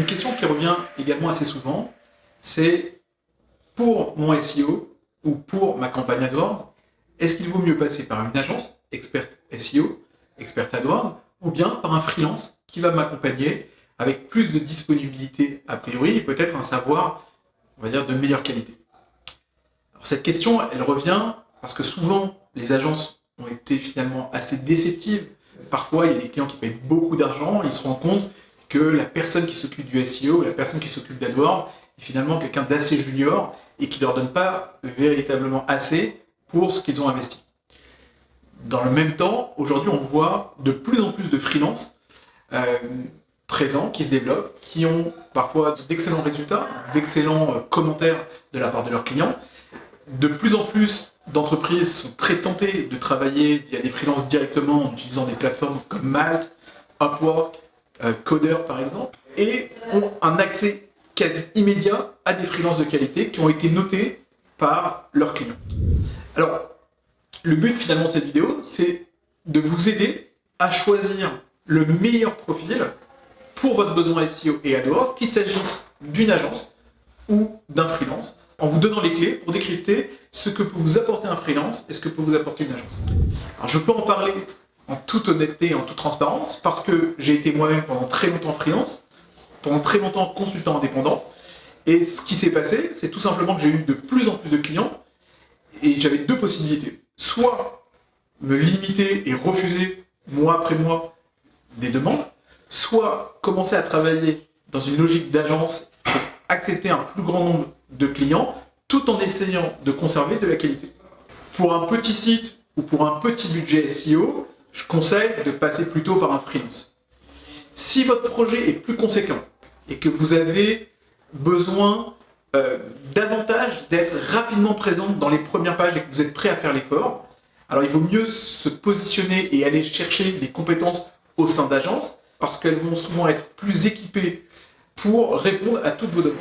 Une question qui revient également assez souvent, c'est pour mon SEO ou pour ma campagne AdWords, est-ce qu'il vaut mieux passer par une agence experte SEO, experte AdWords, ou bien par un freelance qui va m'accompagner avec plus de disponibilité a priori et peut-être un savoir, on va dire, de meilleure qualité. Alors, cette question, elle revient parce que souvent, les agences ont été finalement assez déceptives. Parfois, il y a des clients qui payent beaucoup d'argent, ils se rendent compte que la personne qui s'occupe du SEO, la personne qui s'occupe d'AdWords, est finalement quelqu'un d'assez junior et qui ne leur donne pas véritablement assez pour ce qu'ils ont investi. Dans le même temps, aujourd'hui, on voit de plus en plus de freelances présents, qui se développent, qui ont parfois d'excellents résultats, d'excellents commentaires de la part de leurs clients. De plus en plus d'entreprises sont très tentées de travailler via des freelances directement en utilisant des plateformes comme Malt, Upwork, Coder par exemple, et ont un accès quasi immédiat à des freelances de qualité qui ont été notés par leurs clients. Alors, le but finalement de cette vidéo, c'est de vous aider à choisir le meilleur profil pour votre besoin SEO et AdWords, qu'il s'agisse d'une agence ou d'un freelance, en vous donnant les clés pour décrypter ce que peut vous apporter un freelance et ce que peut vous apporter une agence. Alors je peux en parler en toute honnêteté et en toute transparence parce que j'ai été moi-même pendant très longtemps freelance, pendant très longtemps consultant indépendant, et ce qui s'est passé, c'est tout simplement que j'ai eu de plus en plus de clients et j'avais deux possibilités. Soit me limiter et refuser mois après mois des demandes, soit commencer à travailler dans une logique d'agence pour accepter un plus grand nombre de clients tout en essayant de conserver de la qualité. Pour un petit site ou pour un petit budget SEO, je conseille de passer plutôt par un freelance. Si votre projet est plus conséquent et que vous avez besoin davantage d'être rapidement présent dans les premières pages et que vous êtes prêt à faire l'effort, alors il vaut mieux se positionner et aller chercher des compétences au sein d'agences parce qu'elles vont souvent être plus équipées pour répondre à toutes vos demandes.